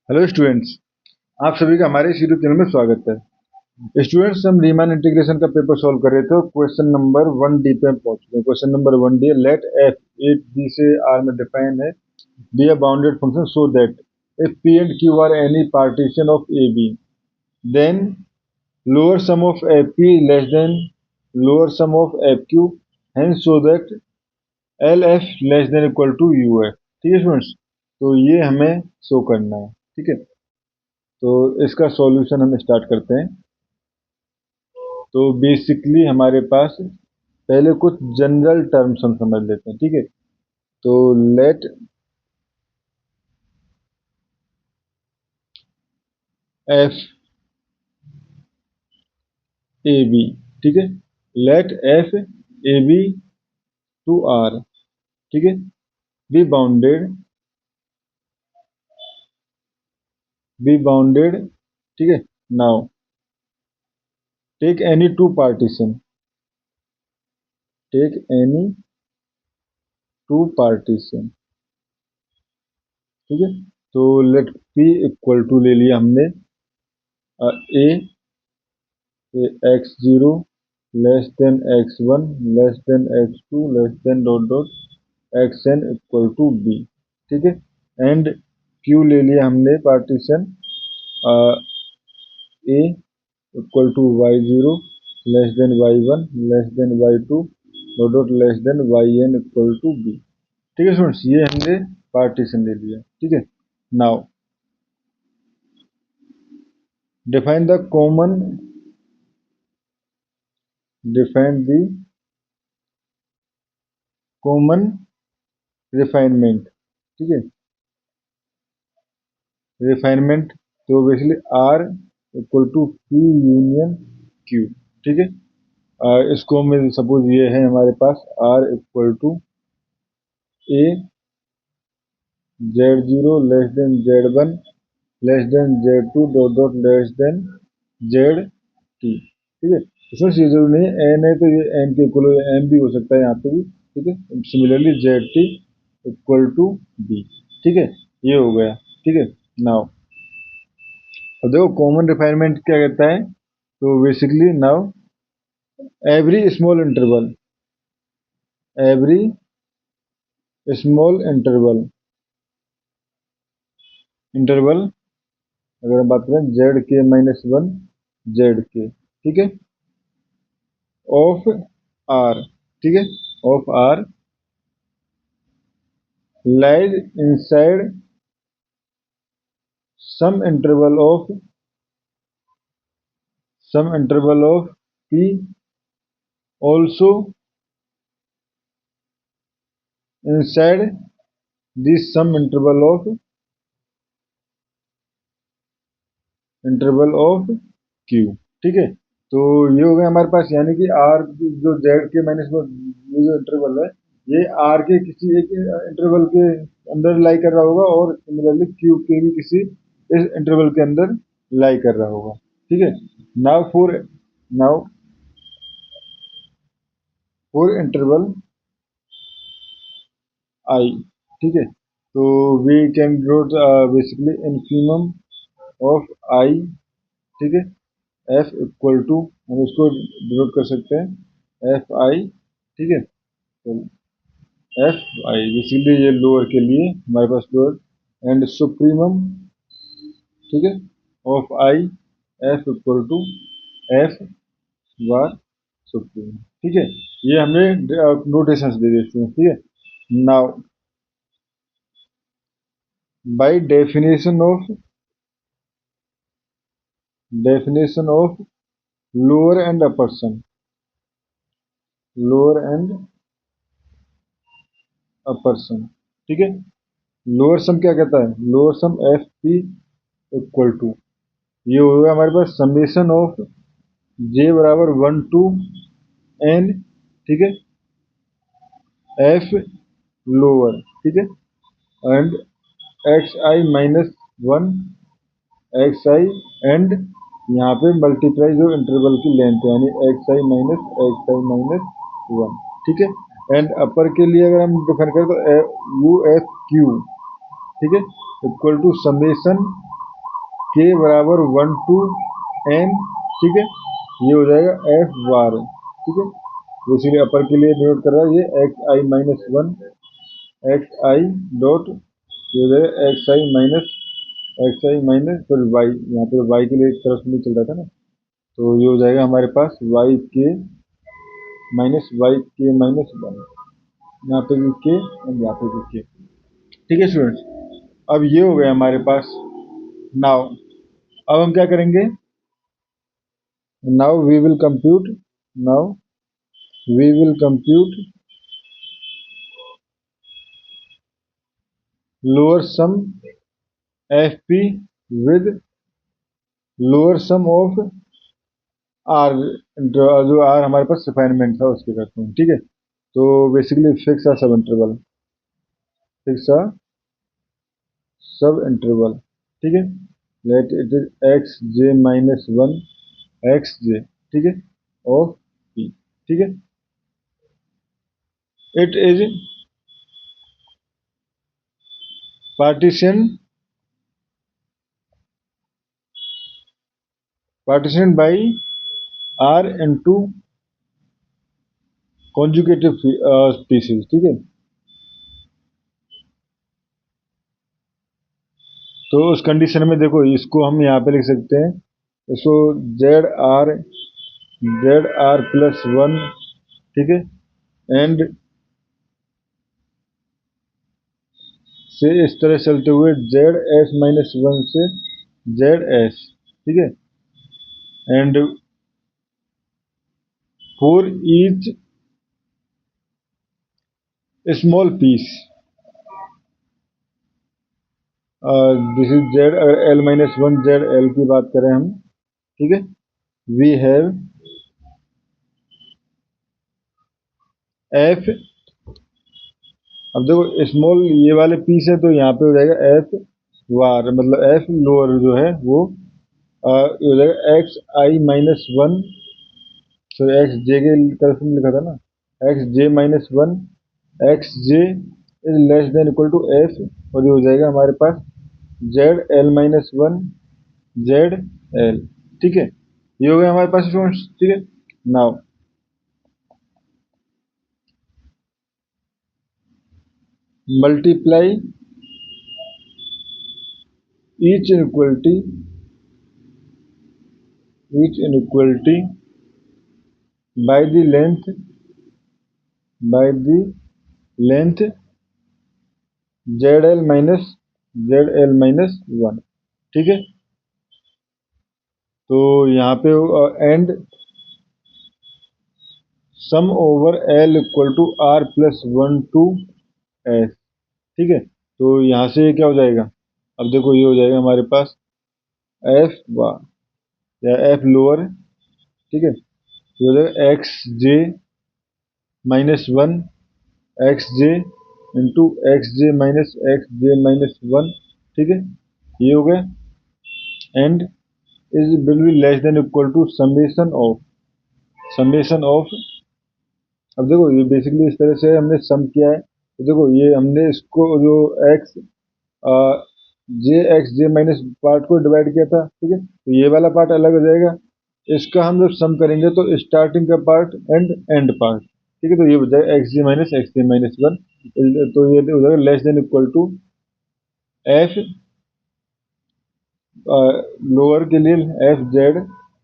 Hello students, आप सभी का हमारे इस यूट्यूब चैनल में स्वागत है। स्टूडेंट्स, हम रीमान इंटीग्रेशन का पेपर सॉल्व कर रहे थे और क्वेश्चन नंबर 1D पे हम पहुंच गए। क्वेश्चन नंबर 1D है, लेट एफ ए बी से आर में डिफाइन है be a bounded function so that if P and Q are any partition of A B then lower sum of F P less than lower sum of F Q hence so that L F less than equal to U है। ठीक है students, तो ये हमें show करना है। ठीक है, तो इसका सॉल्यूशन हम स्टार्ट करते हैं। तो बेसिकली हमारे पास पहले कुछ जनरल टर्म्स हम समझ लेते हैं। ठीक है, तो लेट एफ ए बी, ठीक है, let F A B to R, ठीक है, बी बाउंडेड, ठीक है। Now take any two partition, take any two partition, ठीक है। तो लेट पी इक्वल टू ले लिया हमने A X zero less than X one less than X two less than dot dot X N equal to B, ठीक है। And Q ले लिया हमने partition A equal to Y zero less than Y one less than Y two dot dot less than Y N equal to B, ठीक है students. ये हमने partition ले लिया, ठीक है। Now define the common, define the common refinement, ठीक है। रिफाइनमेंट, तो basically R equal to P union Q, ठीक है। इसको में सपोज ये है हमारे पास R equal to A Z zero less than Z one less than Z two dot dot less than Z T, ठीक है। इसमें ये जरूरी नहीं है एन है तो ये एन के इक्वल एम भी हो सकता है यहाँ पे भी, ठीक है। Similarly Z T equal to B, ठीक है। ये हो गया, ठीक है। नाउ अब देखो कॉमन रिफाइनमेंट क्या कहता है, तो basically now every small interval, every small interval, interval अगर हम बात करें जेड के माइनस वन जेड के, ठीक है, ऑफ आर, ठीक है, of R lies inside some interval of P also inside this some interval of Q, ठीक है। तो ये हो गया हमारे पास, यानी कि आर जो जेड के माइनस ये जो इंटरवल है ये आर के किसी एक इंटरवल के अंदर लाई कर रहा होगा और सिमिलरली क्यू के भी किसी इस इंटरवल के अंदर लाई कर रहा होगा, ठीक है। Now now for interval I, ठीक है, तो we can draw basically infimum of I, ठीक है, एफ इक्वल टू हम इसको डिनोट कर सकते हैं एफ आई, ठीक है। तो एफ आई बेसिकली ये लोअर के लिए हमारे पास लोअर एंड सुप्रीमम, ठीक है, of I F equal to F bar supremum, ठीक है। ये हमें नोटेशंस दे देते हैं, ठीक है। Now by definition of lower and upper sum, lower and upper sum, ठीक है। लोअर सम क्या कहता है, lower sum F P equal to ये होगा हमारे पास समेशन ऑफ जे बराबर वन टू एन, ठीक है, एफ लोअर, ठीक है, and x I minus one x I and यहाँ पे मल्टीप्लाई जो इंटरवल की लेंथ है यानी एक्स आई माइनस वन, ठीक है। एंड अपर के लिए अगर हम डिफाइन करें तो यू एफ क्यू, ठीक है, इक्वल टू समेशन के बराबर 1 to n, ठीक है, ये हो जाएगा एफ बार, ठीक है। बेसिकली अपर के लिए डिनोट कर रहा है ये x I minus one x I dot, ये हो जाएगा एक्स आई माइनस फिर वाई, यहाँ पे वाई के लिए एक तरफ नहीं चल रहा था ना, तो ये हो जाएगा हमारे पास वाई के माइनस वन, यहाँ पे भी के और यहाँ पे भी के, ठीक है स्टूडेंट्स। अब ये हो गया हमारे पास। नाउ अब हम क्या करेंगे, now we will compute, now we will compute lower sum F P with lower sum of R, जो आर हमारे पास रिफाइनमेंट था उसके करते हैं, ठीक है। तो बेसिकली फिक्स आ सब इंटरवल, फिक्स आ सब इंटरवल, ठीक है। Let it is X J minus one X J, ठीक है, ऑफ पी, ठीक है। It is partition by r into conjugative species, ठीक है। तो उस कंडीशन में देखो इसको हम यहाँ पे लिख सकते हैं, इसको जेड आर प्लस वन, ठीक है, एंड से इस तरह चलते हुए जेड एस माइनस वन से जेड एस, ठीक है, and for each small piece, this is Z L minus one Z L की बात करें हम, ठीक है, वी हैव एफ, अब देखो स्मॉल ये वाले पीस है तो यहाँ पे हो जाएगा एफ वार, मतलब एफ लोअर जो है वो ये हो जाएगा एक्स आई माइनस वन, तो एक्स जे के तरफ में लिखा था ना, X J minus one X J is less than equal to F, और ये हो जाएगा हमारे पास Z L minus one Z L, ठीक है। ये हो गया हमारे पास स्टूडेंट्स, ठीक है। Now multiply each inequality by the length zl minus one, ठीक है। तो यहाँ पे and sum over L equal to R plus one to S, ठीक है। तो यहाँ से क्या हो जाएगा, अब देखो ये हो जाएगा हमारे पास एफ या एफ लोअर, ठीक है, ये हो जाएगा X J minus one X J into X J minus one, ठीक है, ये हो गया, and is will be less than equal to summation of, अब देखो ये बेसिकली इस तरह से हमने सम किया है, तो देखो ये हमने इसको जो एक्स जे माइनस पार्ट को डिवाइड किया था, ठीक है, तो ये वाला पार्ट अलग हो जाएगा, इसका हम जब सम करेंगे तो स्टार्टिंग का पार्ट एंड एंड पार्ट, ठीक है, तो ये हो जाएगा एक्स जे माइनस वन, तो ये हो जाएगा less than equal to F lower के लिए F Z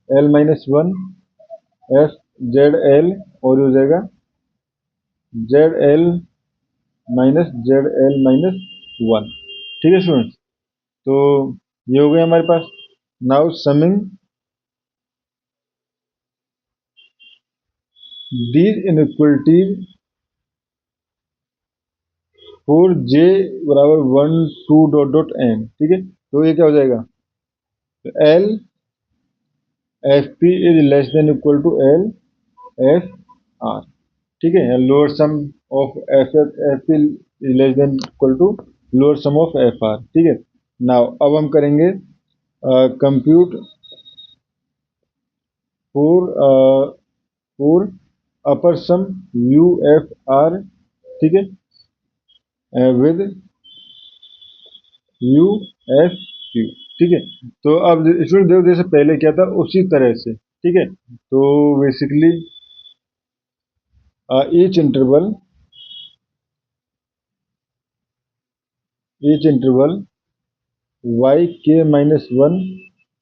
L minus one F Z L, और हो जाएगा जेड एल माइनस वन, ठीक है स्टूडेंट्स। तो ये हो गया हमारे पास। Now summing these inequalities for J बराबर one two dot dot N, ठीक है, तो ये क्या हो जाएगा, L F P is less than equal to L F R, ठीक है, lower sum of F P is less than equal to lower sum of F R, ठीक है। नाउ अब हम करेंगे compute for upper sum U F R, ठीक है, with you F Q, ठीक है। तो अब स्टूडेंट देखो जैसे पहले क्या था उसी तरह से, ठीक है। तो basically each interval Y K minus one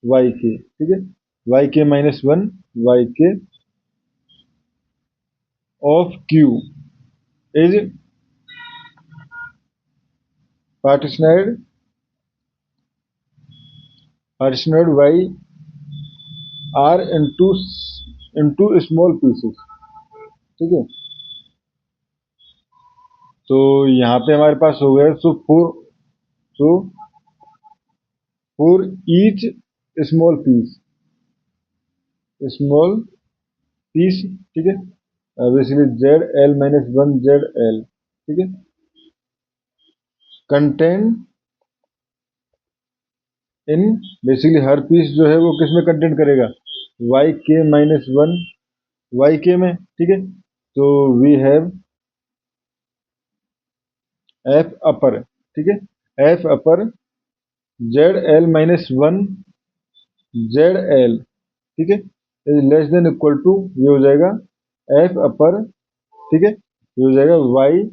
Y K, ठीक है, Y K minus one Y K of Q is partitioned by R into small pieces, ठीक है। तो यहाँ पे हमारे पास हो गया so for each small piece, ठीक है, basically Z L minus one Z L, ठीक है, कंटेन इन, बेसिकली हर पीस जो है वो किस में कंटेंट करेगा, Y K minus one Y के में, ठीक है। तो वी हैव एफ अपर, ठीक है, F upper Z L minus one Z L, ठीक है, is less than equal to, ये हो जाएगा एफ अपर, ठीक है, ये हो जाएगा वाई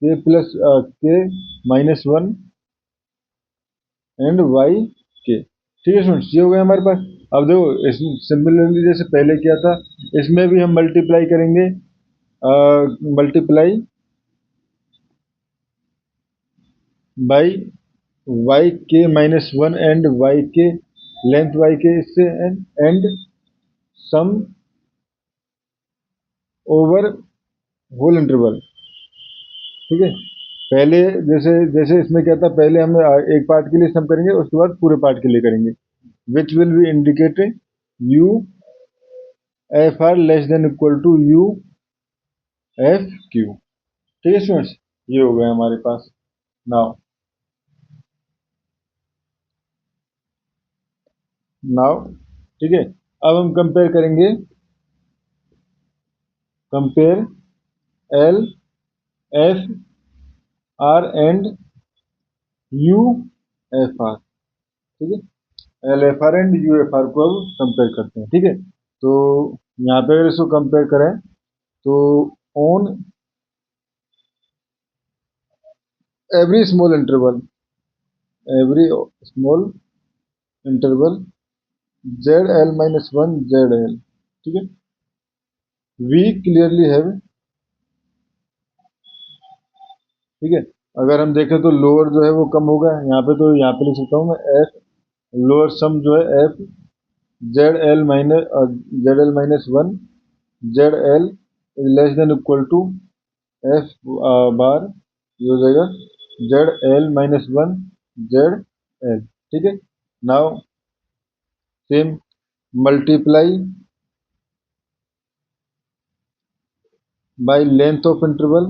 के प्लस के minus one and Y K, ठीक है स्टूडेंट्स, ये हो गया हमारे पास। अब देखो इस सिमिलरली जैसे पहले किया था इसमें भी हम मल्टीप्लाई करेंगे, multiply by Y K minus one and Y K length Y K इससे and sum over whole interval, ठीक है। पहले जैसे जैसे इसमें क्या था, पहले हम एक पार्ट के लिए सम करेंगे उसके बाद पूरे पार्ट के लिए करेंगे, which will be indicated U F R less than equal to U F Q, ठीक है स्टूडेंट्स, ये हो गया हमारे पास। नाउ नाउ ठीक है, अब हम कंपेयर करेंगे, compare L F R and U F R, ठीक है, L F R and U F are को अब कंपेयर करते हैं, ठीक है। तो यहाँ पे अगर इसको कंपेयर करें तो on every small interval Z L minus one Z L, ठीक है, वी क्लियरली हैव, ठीक है। अगर हम देखें तो लोअर जो है वो कम होगा यहाँ पे, तो यहाँ पे लिख सकता हूँ मैं एफ लोअर सम जो है F Z L minus one Z L is less than equal to F bar, ये हो जाएगा Z L minus one Z L, ठीक है। Now same multiply by length of interval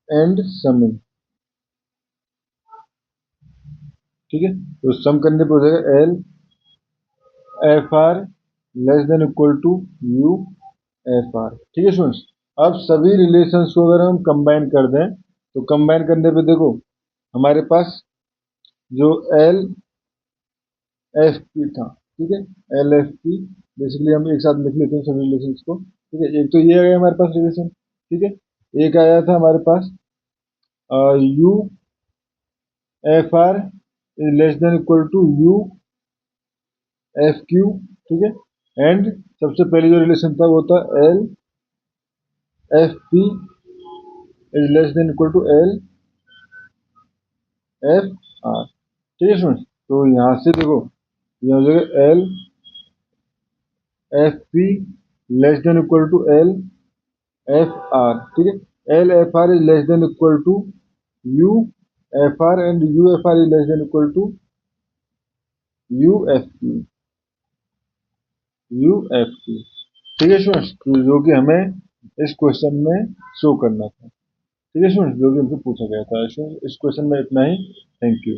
and summing, ठीक है। तो सम करने पर हो जाएगा L F R less than equal to U F R, ठीक है स्टूडेंट्स। अब सभी रिलेशंस को अगर हम कंबाइन कर दें तो कंबाइन करने पे देखो हमारे पास जो एल एफ पी था, ठीक है, एल एफ पी, बेसिकली हम एक साथ लिख लेते हैं सभी रिलेशंस को, ठीक है। एक तो ये आ गया हमारे पास रिलेशन, ठीक है, एक आया था हमारे पास U F R is less than equal to U F Q, ठीक है, एंड सबसे पहले जो रिलेशन था वो था L F P is less than equal to L F R, ठीक है स्टूडेंट्स। तो यहाँ से देखो यहाँ हो जाएगा L F P less than equal to L F R, ठीक है, L F R is less than equal to U F R and U F R is less than equal to U F P ठीक है students, जो कि हमें इस question में show करना था, ठीक है स्टूडेंट्स, जो कि हमसे पूछा गया था। इस क्वेश्चन में इतना ही, थैंक यू।